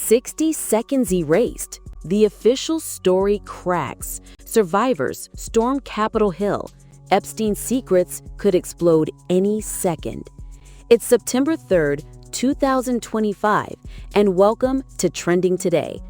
60 seconds erased. The official story cracks. Survivors storm Capitol Hill. Epstein's secrets could explode any second. It's September 3rd, 2025, and welcome to Trending Today.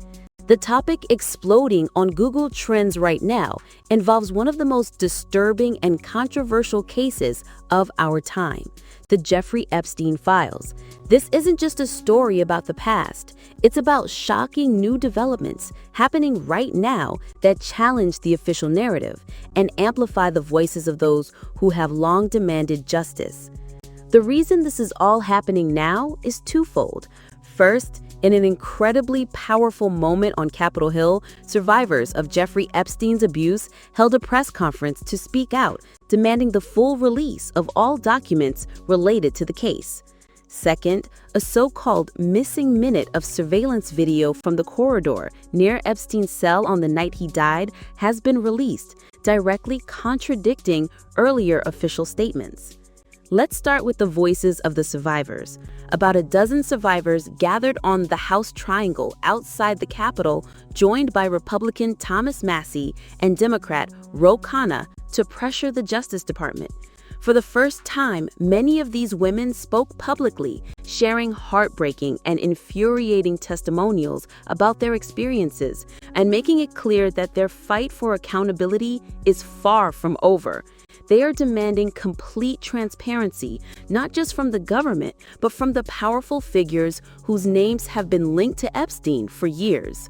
The topic exploding on Google Trends right now involves one of the most disturbing and controversial cases of our time, the Jeffrey Epstein files. This isn't just a story about the past. It's about shocking new developments happening right now that challenge the official narrative and amplify the voices of those who have long demanded justice. The reason this is all happening now is twofold. First, in an incredibly powerful moment on Capitol Hill, survivors of Jeffrey Epstein's abuse held a press conference to speak out, demanding the full release of all documents related to the case. Second, a so-called missing minute of surveillance video from the corridor near Epstein's cell on the night he died has been released, directly contradicting earlier official statements. Let's start with the voices of the survivors. About a dozen survivors gathered on the House Triangle outside the Capitol, joined by Republican Thomas Massie and Democrat Ro Khanna to pressure the Justice Department. For the first time, many of these women spoke publicly, sharing heartbreaking and infuriating testimonials about their experiences and making it clear that their fight for accountability is far from over. They are demanding complete transparency, not just from the government, but from the powerful figures whose names have been linked to Epstein for years.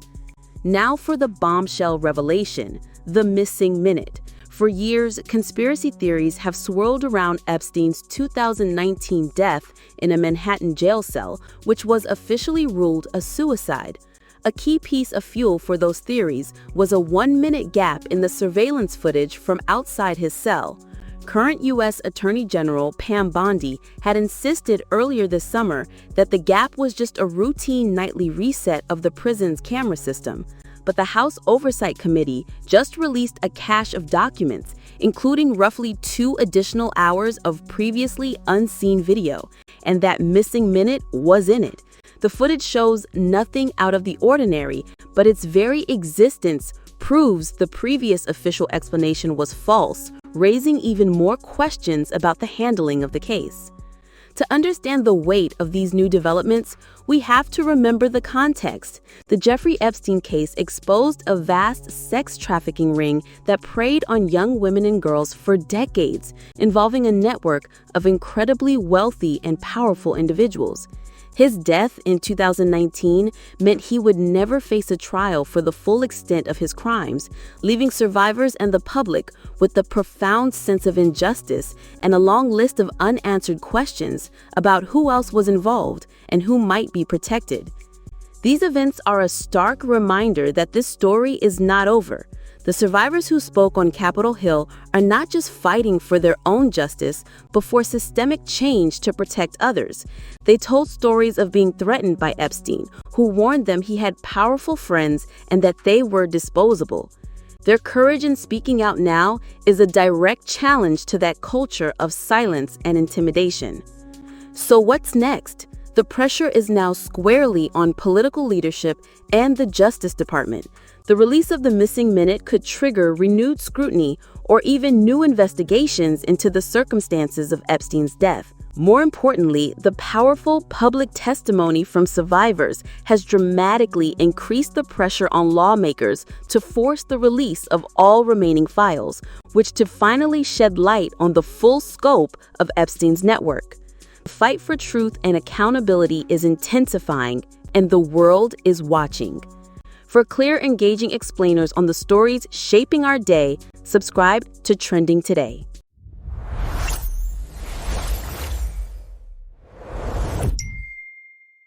Now for the bombshell revelation, the missing minute. For years, conspiracy theories have swirled around Epstein's 2019 death in a Manhattan jail cell, which was officially ruled a suicide. A key piece of fuel for those theories was a 1-minute gap in the surveillance footage from outside his cell. Current U.S. Attorney General Pam Bondi had insisted earlier this summer that the gap was just a routine nightly reset of the prison's camera system. But the House Oversight Committee just released a cache of documents, including roughly 2 additional hours of previously unseen video, and that missing minute was in it. The footage shows nothing out of the ordinary, but its very existence proves the previous official explanation was false, raising even more questions about the handling of the case. To understand the weight of these new developments, we have to remember the context. The Jeffrey Epstein case exposed a vast sex trafficking ring that preyed on young women and girls for decades, involving a network of incredibly wealthy and powerful individuals. His death in 2019 meant he would never face a trial for the full extent of his crimes, leaving survivors and the public with a profound sense of injustice and a long list of unanswered questions about who else was involved and who might be protected. These events are a stark reminder that this story is not over. The survivors who spoke on Capitol Hill are not just fighting for their own justice, but for systemic change to protect others. They told stories of being threatened by Epstein, who warned them he had powerful friends and that they were disposable. Their courage in speaking out now is a direct challenge to that culture of silence and intimidation. So what's next? The pressure is now squarely on political leadership and the Justice Department. The release of the missing minute could trigger renewed scrutiny or even new investigations into the circumstances of Epstein's death. More importantly, the powerful public testimony from survivors has dramatically increased the pressure on lawmakers to force the release of all remaining files, which to finally shed light on the full scope of Epstein's network. The fight for truth and accountability is intensifying, and the world is watching. For clear, engaging explainers on the stories shaping our day, subscribe to Trending Today.